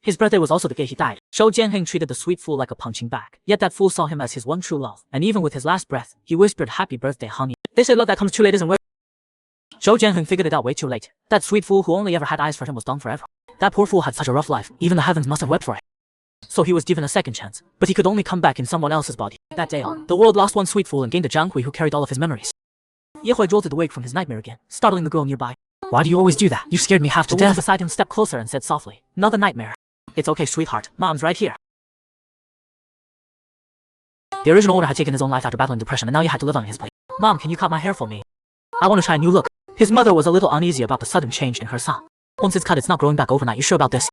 His birthday was also the day he died. Zhou Jianheng treated the sweet fool like a punching bag. Yet that fool saw him as his one true love. And even with his last breath, he whispered happy birthday, honey. They say love that comes too late isn't worth. Zhou Jianheng figured it out way too late. That sweet fool who only ever had eyes for him was done forever. That poor fool had such a rough life. Even the heavens must have wept for him. So he was given a second chance. But he could only come back in someone else's body. That day on, the world lost one sweet fool and gained a Huihui who carried all of his memories. Huihui jolted awake from his nightmare again, startling the girl nearby. Why do you always do that? You scared me half to death. The woman beside him stepped closer and said softly, another nightmare. It's okay, sweetheart. Mom's right here. The original owner had taken his own life after battling depression and now he had to live on his plate. Mom, can you cut my hair for me? I want to try a new look. His mother was a little uneasy about the sudden change in her son. Once it's cut, it's not growing back overnight. You sure about this?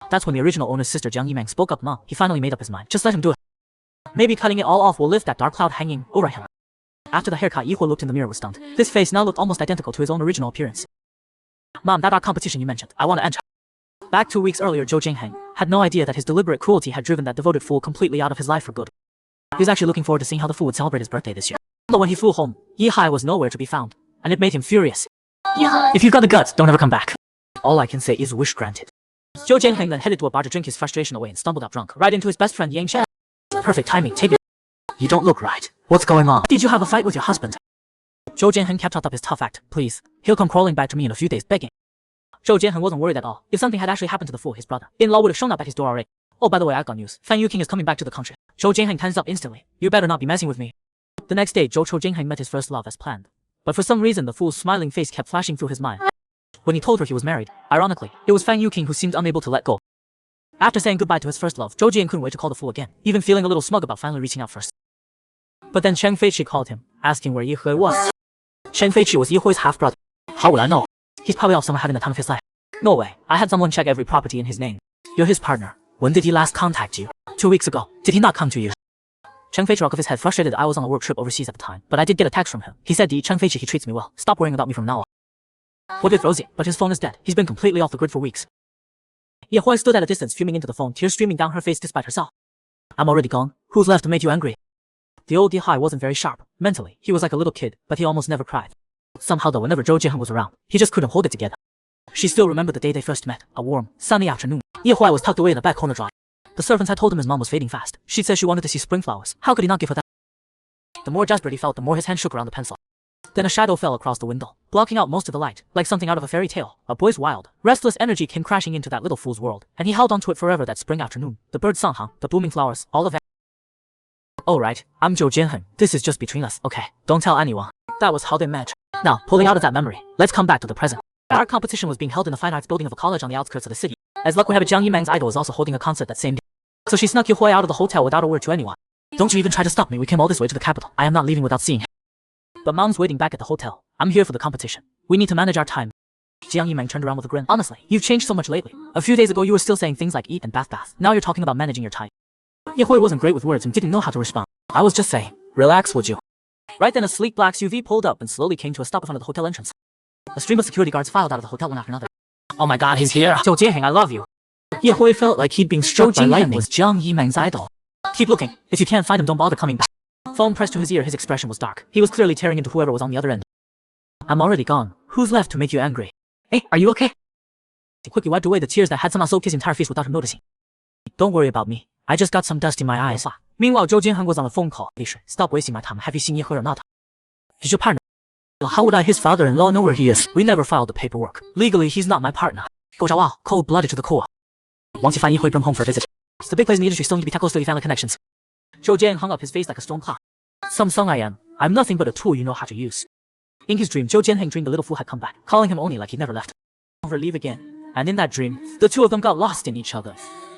That's when the original owner's sister Jiang Yimeng spoke up. Mom, he finally made up his mind. Just let him do it. Maybe cutting it all off will lift that dark cloud hanging over him. After the haircut, Huihui looked in the mirror with stunned. This face now looked almost identical to his own original appearance. Mom, that art competition you mentioned, I want to enter. Back 2 weeks earlier, Zhou Jianheng had no idea that his deliberate cruelty had driven that devoted fool completely out of his life for good. He was actually looking forward to seeing how the fool would celebrate his birthday this year. But when he flew home, Huihui was nowhere to be found, and it made him furious. If you've got the guts, don't ever come back. All I can say is wish granted. Zhou Jianheng then headed to a bar to drink his frustration away and stumbled out drunk, right into his best friend Yang Shen. Perfect timing, take it. You don't look right. What's going on? Did you have a fight with your husband? Zhou Jianheng kept up his tough act. Please, he'll come crawling back to me in a few days begging. Zhou Jianheng wasn't worried at all. If something had actually happened to the fool, his brother-in-law would have shown up at his door already. Oh, by the way, I've got news. Fan Yuqing is coming back to the country. Zhou Jianheng tensed up instantly. You better not be messing with me. The next day, Zhou Jianheng met his first love as planned. But for some reason, the fool's smiling face kept flashing through his mind. When he told her he was married, ironically, it was Fan Yuqing who seemed unable to let go. After saying goodbye to his first love, Zhou Jianheng couldn't wait to call the fool again, even feeling a little smug about finally reaching out first. But then Chen Feiqi called him, asking where Huihui was. Chen Feiqi was Huihui's half-brother. How would I know? He's probably off somewhere having the time of his life. No way, I had someone check every property in his name. You're his partner. When did he last contact you? 2 weeks ago. Did he not come to you? Chen Feiqi shook off his head, frustrated. I was on a work trip overseas at the time, but I did get a text from him. He said, Chen Feiqi, he treats me well. Stop worrying about me from now on. What with Rosie? But his phone is dead. He's been completely off the grid for weeks. Huihui stood at a distance, fuming into the phone, tears streaming down her face despite herself. I'm already gone. Who's left to make you angry? The old Huihui wasn't very sharp. Mentally, he was like a little kid, but he almost never cried. Somehow though, whenever Zhou Jianheng was around, he just couldn't hold it together. She still remembered the day they first met, a warm, sunny afternoon. Huihui was tucked away in the back corner drawing. The servants had told him his mom was fading fast. She said she wanted to see spring flowers. How could he not give her that? The more desperate he felt, the more his hand shook around the pencil. Then a shadow fell across the window, blocking out most of the light, like something out of a fairy tale. A boy's wild, restless energy came crashing into that little fool's world, and he held onto it forever that spring afternoon. The birds sung, the blooming flowers, all of it. Alright, I'm Zhou Jianheng. This is just between us, okay? Don't tell anyone. That was how they met. Now, pulling out of that memory, let's come back to the present. The art competition was being held in the fine arts building of a college on the outskirts of the city. As luck would have it, Jiang Yimeng's idol was also holding a concert that same day. So she snuck Huihui out of the hotel without a word to anyone. Don't you even try to stop me, we came all this way to the capital. I am not leaving without seeing him. But mom's waiting back at the hotel. I'm here for the competition. We need to manage our time. Jiang Yimeng turned around with a grin. Honestly, you've changed so much lately. A few days ago you were still saying things like eat and bath. Now you're talking about managing your time. Huihui wasn't great with words and didn't know how to respond. I was just saying, relax would you? Right then a sleek black SUV pulled up and slowly came to a stop in front of the hotel entrance. A stream of security guards filed out of the hotel one after another. Oh my god, he's here. Zhou Jianheng, I love you. Huihui felt like he'd been struck by lightning. Was Jiang Yimeng's idol. Keep looking. If you can't find him, don't bother coming back. Phone pressed to his ear, his expression was dark. He was clearly tearing into whoever was on the other end. I'm already gone. Who's left to make you angry? Hey, are you okay? He quickly wiped away the tears that had somehow soaked his entire face without him noticing. Don't worry about me. I just got some dust in my eyes. Meanwhile, Zhou Jianheng was on a phone call. Stop wasting my time. Have you seen Huihui or not? He's your partner. How would I, his father-in-law, know where he is? We never filed the paperwork. Legally, he's not my partner. Cold-blooded to the core. Once you find Huihui, bring home for a visit. It's the big place in the industry, still need to be tackled, still family connections. Zhou Jian hung up his face like a stone clock. Some song I am. I'm nothing but a tool you know how to use. In his dream, Zhou Jianheng dreamed the little fool had come back, calling him Oni like he'd never left. Never leave again. And in that dream, the two of them got lost in each other.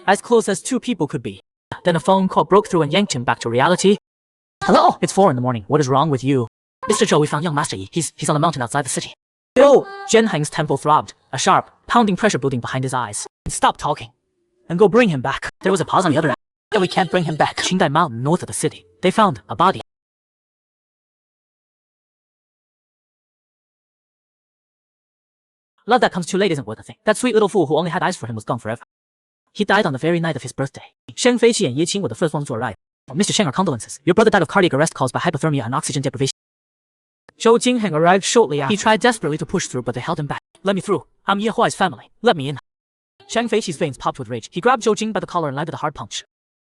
As close as two people could be. Then a phone call broke through and yanked him back to reality. Hello? It's 4 in the morning. What is wrong with you? Mr. Zhou, we found young Master Yi. He's on the mountain outside the city. Yo! Jianheng's temple throbbed, a sharp, pounding pressure building behind his eyes. Stop talking. And go bring him back. There was a pause on the other end. Yeah, we can't bring him back. Qingdai Mountain, north of the city. They found a body. Love that comes too late isn't worth a thing. That sweet little fool who only had eyes for him was gone forever. He died on the very night of his birthday. Shen Feiqi and Ye Qing were the first ones to arrive. Mr. Shen, our condolences. Your brother died of cardiac arrest caused by hypothermia and oxygen deprivation. Zhou Jingheng arrived shortly after. He tried desperately to push through, but they held him back. Let me through. I'm Ye Huai's family. Let me in. Shang Feiqi's veins popped with rage. He grabbed Zhou Jing by the collar and landed a hard punch.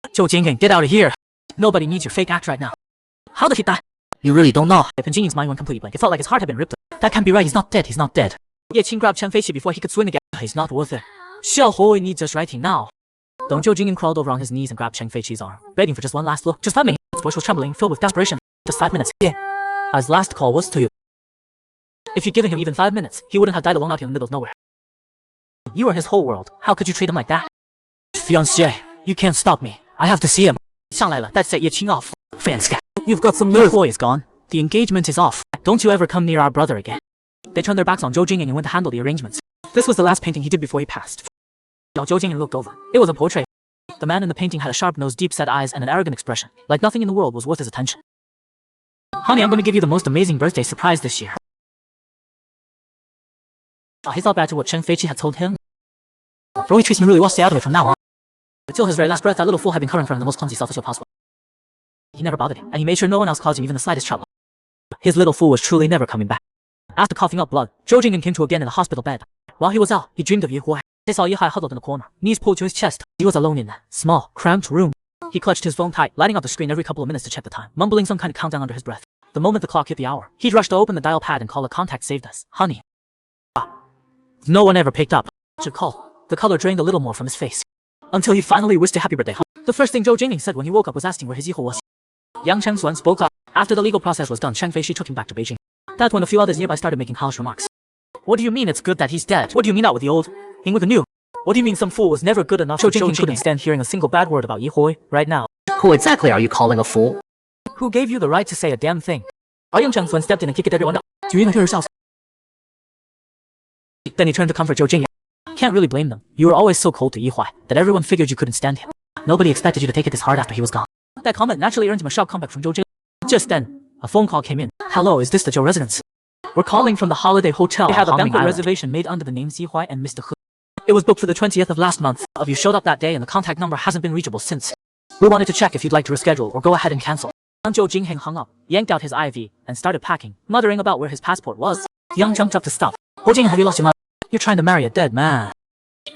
Zhou Jingying, get out of here. Nobody needs your fake act right now. How did he die? You really don't know. If Jingying's mind went completely blank, it felt like his heart had been ripped. That can't be right, he's not dead, he's not dead. Ye Qing grabbed Shang Feiqi before he could swing again. He's not worth it. Huihui needs us right now. Deng Zhou Jingying crawled over on his knees and grabbed Shang Feiqi's arm, begging for just one last look. Just 5 minutes. His voice was trembling, filled with desperation. Just 5 minutes. Yeah. His last call was to you. If you'd given him even 5 minutes, he wouldn't have died alone out here in the middle of nowhere. You are his whole world. How could you treat him like that? Fiancé, you can't stop me. I have to see him. 上来了, that set Ye Qing off. Fans, you've got some nerve. Boy is gone. The engagement is off. Don't you ever come near our brother again. They turned their backs on Zhou Jingying and went to handle the arrangements. This was the last painting he did before he passed. Zhou Jingying looked over. It was a portrait. The man in the painting had a sharp nose, deep-set eyes, and an arrogant expression, like nothing in the world was worth his attention. Honey, I'm gonna give you the most amazing birthday surprise this year. He thought back to what Shang Feiqi had told him. Bro, he treats me really well, stay out of it from now on. Until his very last breath, that little fool had been covering for him the most clumsy, selfish way possible. He never bothered him, and he made sure no one else caused him even the slightest trouble. His little fool was truly never coming back. After coughing up blood, Zhou Jingying came to again in the hospital bed. While he was out, he dreamed of Huihui. They saw Huihui huddled in the corner, knees pulled to his chest. He was alone in that small, cramped room. He clutched his phone tight, lighting up the screen every couple of minutes to check the time, mumbling some kind of countdown under his breath. The moment the clock hit the hour, he'd rush to open the dial pad and call a contact saved us. Honey. No one ever picked up. Should call. The color drained a little more from his face. Until he finally wished a happy birthday. The first thing Zhou Jingying said when he woke up was asking where his Huihui was. Yang Chengxuan spoke up. After the legal process was done, Shang Feiqi took him back to Beijing. That's when a few others nearby started making harsh remarks. What do you mean it's good that he's dead? What do you mean out with the old, in with the new? What do you mean some fool was never good enough? Zhou Jingying couldn't stand hearing a single bad word about Huihui right now. Who exactly are you calling a fool? Who gave you the right to say a damn thing? Yang Chengxuan stepped in and kicked everyone out. Then he turned to comfort Zhou Jingying. Can't really blame them. You were always so cold to Huihui that everyone figured you couldn't stand him. Nobody expected you to take it this hard after he was gone. That comment naturally earned him a sharp comeback from Zhou Jingying. Just then, a phone call came in. Hello, is this the Zhou residence? We're calling from the Holiday Hotel. They have a banquet reservation made under the names Huihui and Mr. He. It was booked for the 20th of last month. You showed up that day and the contact number hasn't been reachable since. We wanted to check if you'd like to reschedule or go ahead and cancel. Zhou Jingying hung up, yanked out his IV, and started packing, muttering about where his passport was. Yang jumped up to stop. Zhou Jingying, have you lost your mind? You're trying to marry a dead man.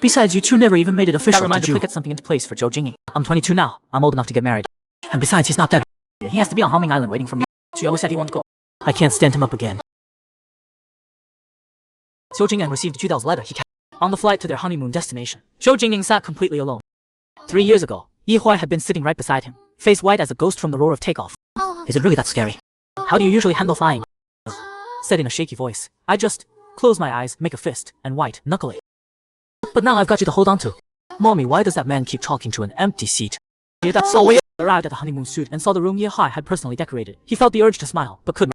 Besides, you two never even made it official. That reminder to get something into place for Zhou Jingying. I'm 22 now. I'm old enough to get married. And besides, he's not dead. He has to be on Homing Island waiting for me. She always said he wanted to go. I can't stand him up again. Zhou Jingying received Judao's letter he kept. On the flight to their honeymoon destination, Zhou Jingying sat completely alone. 3 years ago, Huihui had been sitting right beside him, face white as a ghost from the roar of takeoff. Is it really that scary? How do you usually handle flying? Said in a shaky voice. I just close my eyes, make a fist, and white knuckle it. But now I've got you to hold on to. Mommy, why does that man keep talking to an empty seat? That's so weird. Arrived at the honeymoon suite and saw the room Huihui had personally decorated. He felt the urge to smile, but couldn't.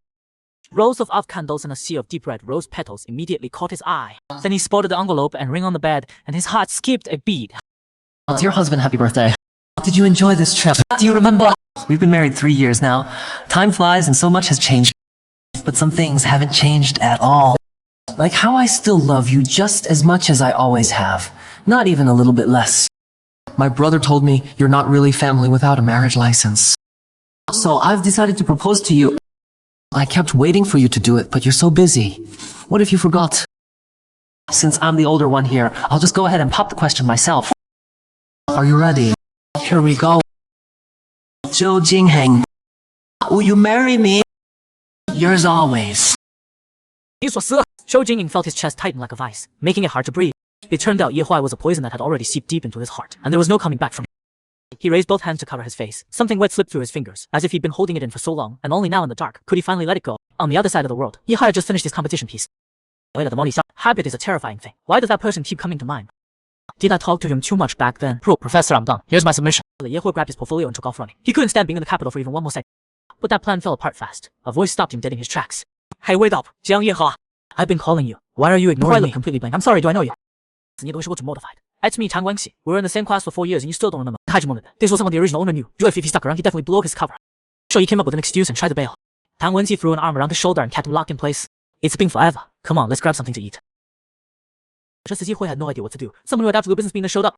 Rows of candles and a sea of deep red rose petals immediately caught his eye. Then he spotted the envelope and ring on the bed, and his heart skipped a beat. Dear husband, happy birthday. Did you enjoy this trip? Do you remember? We've been married 3 years now. Time flies and so much has changed. But some things haven't changed at all. Like how I still love you just as much as I always have. Not even a little bit less. My brother told me you're not really family without a marriage license. So I've decided to propose to you. I kept waiting for you to do it, but you're so busy. What if you forgot? Since I'm the older one here, I'll just go ahead and pop the question myself. Are you ready? Here we go. Zhou Jingying, will you marry me? Yours always. Zhou Jingying felt his chest tighten like a vice, making it hard to breathe. It turned out Huihui was a poison that had already seeped deep into his heart, and there was no coming back from it. He raised both hands to cover his face. Something wet slipped through his fingers, as if he'd been holding it in for so long, and only now in the dark could he finally let it go. On the other side of the world, Huihui had just finished his competition piece. Habit is a terrifying thing. Why does that person keep coming to mind? Did I talk to him too much back then? Professor, I'm done. Here's my submission. Huihui grabbed his portfolio and took off running. He couldn't stand being in the capital for even one more second. But that plan fell apart fast. A voice stopped him dead in his tracks. Hey, wait up, Jiang Yehe. I've been calling you. Why are you ignoring me? Completely blank. I'm sorry, do I know you? Mortified. It's me, Tang Wenxi. We were in the same class for 4 years and you still don't remember. This was someone the original owner knew. If he stuck around, he definitely blew up his cover. So he came up with an excuse and tried to bail. Tang Wenxi threw an arm around his shoulder and kept him locked in place. It's been forever. Come on, let's grab something to eat. Just as Huihui had no idea what to do, someone who had absolute business being showed up.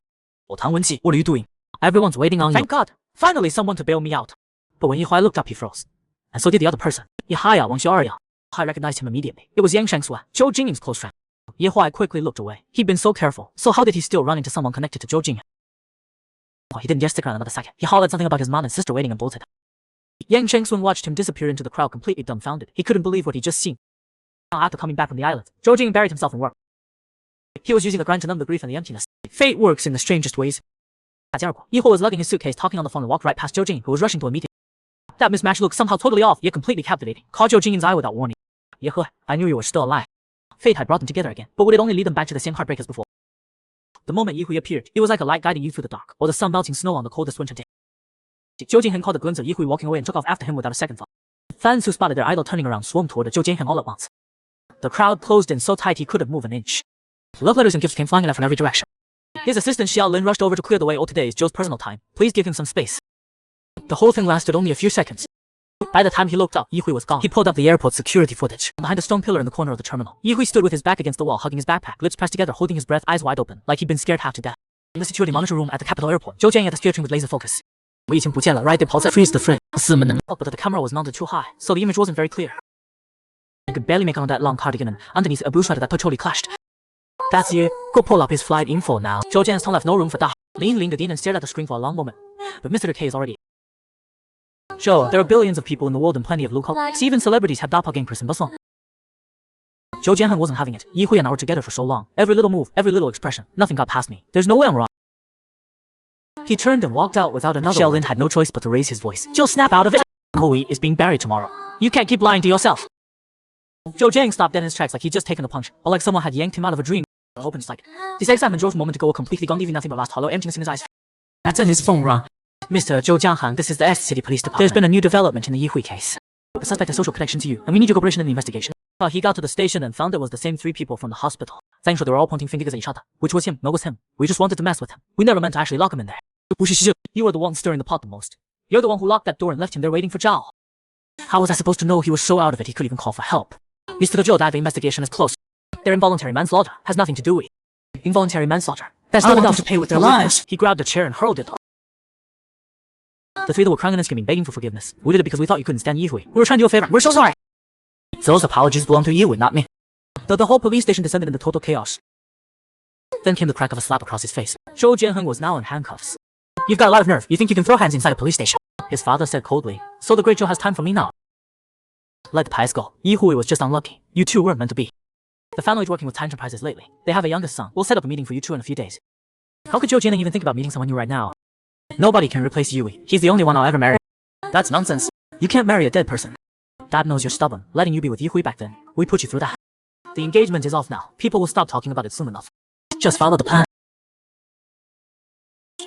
Oh, Tang Wenxi, what are you doing? Everyone's waiting on you. Thank God. Finally someone to bail me out. But when Huihui looked up, he froze. And so did the other person. Huihui recognized him immediately. It was Yang Shengxuan, Zhou Jingying's close friend. Huihui quickly looked away. He'd been so careful, so how did he still run into someone connected to Zhou Jing? He didn't dare stick around another second. He hollered something about his mom and sister waiting and bolted. Yang Chengsun watched him disappear into the crowd completely dumbfounded. He couldn't believe what he'd just seen. After coming back from the island, Zhou Jing buried himself in work. He was using a grind to numb the grief and the emptiness. Fate works in the strangest ways. Huihui was lugging his suitcase, talking on the phone, and walked right past Zhou Jing, who was rushing to a meeting. That mismatched look, somehow totally off, yet completely captivating, caught Zhou Jing's eye without warning. Huihui, I knew you were still alive. Fate had brought them together again, but would it only lead them back to the same heartbreak as before? The moment Huihui appeared, it was like a light guiding you through the dark, or the sun melting snow on the coldest winter day. Zhou Jinghen caught a glimpse of Huihui walking away and took off after him without a second thought. Fans who spotted their idol turning around swarmed toward Zhou Jinghen all at once. The crowd closed in so tight he couldn't move an inch. Love letters and gifts came flying at from every direction. His assistant Xiao Lin rushed over to clear the way. Oh, today is Zhou's personal time. Please give him some space. The whole thing lasted only a few seconds. By the time he looked up, Huihui was gone. He pulled up the airport security footage. Behind a stone pillar in the corner of the terminal, Huihui stood with his back against the wall, hugging his backpack, lips pressed together, holding his breath, eyes wide open, like he'd been scared half to death. In the security monitor room at the capital airport, Zhou Jian at the steering with laser focus. 我已经不见了 right? They paused freeze the frame. But the camera was mounted too high, so the image wasn't very clear. You could barely make out that long cardigan, and underneath a blue sweater that totally clashed. That's you. Go pull up his flight info now. Zhou Jian's tongue left no room for doubt. Lin leaned in and stared at the screen for a long moment. But Mr. K is already. Sure, there are billions of people in the world and plenty of loopholes. Even celebrities have doppelgangers in Basong. Zhou Jianhen wasn't having it. Huihui and I were together for so long. Every little move, every little expression, nothing got past me. There's no way I'm wrong. He turned and walked out without another. Xiao Lin had no choice but to raise his voice. Just snap out of it. Huihui is being buried tomorrow. You can't keep lying to yourself. Zhou Jiang stopped dead in his tracks like he'd just taken a punch, or like someone had yanked him out of a dream. Open just like this excitement drove a moment ago completely gone, leaving nothing but vast hollow emptiness in his eyes. That's in his phone wrong. Mr. Zhou Jianghang, this is the S City Police Department. There's been a new development in the Huihui case. The suspect has social connection to you, and we need your cooperation in the investigation. He got to the station and found it was the same 3 people from the hospital. Thankfully, they were all pointing fingers at each other. Which was him, no was him. We just wanted to mess with him. We never meant to actually lock him in there. You were the one stirring the pot the most. You're the one who locked that door and left him there waiting for Zhao. How was I supposed to know he was so out of it he could even call for help? Mr. Zhou, that the investigation is closed. Their involuntary manslaughter has nothing to do with involuntary manslaughter. That's not enough to pay with their lives. He grabbed a chair and hurled it. The 3 that were crying and screaming, begging for forgiveness. We did it because we thought you couldn't stand Huihui. We were trying to do a favor. We're so sorry. Those apologies belong to Huihui, not me. The whole police station descended into total chaos. Then came the crack of a slap across his face. Zhou Jianheng was now in handcuffs. You've got a lot of nerve. You think you can throw hands inside a police station? His father said coldly. So the great Zhou has time for me now. Let the pies go. Huihui was just unlucky. You 2 weren't meant to be. The family's working with Time Enterprises lately. They have a youngest son. We'll set up a meeting for you 2 in a few days. How could Zhou Jianheng even think about meeting someone new right now? Nobody can replace Huihui. He's the only one I'll ever marry. That's nonsense. You can't marry a dead person. Dad knows you're stubborn. Letting you be with Huihui back then. We put you through that. The engagement is off now. People will stop talking about it soon enough. Just follow the plan.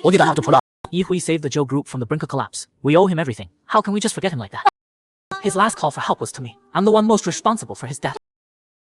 What did I have to put up? Huihui saved the Zhou group from the brink of collapse. We owe him everything. How can we just forget him like that? His last call for help was to me. I'm the one most responsible for his death.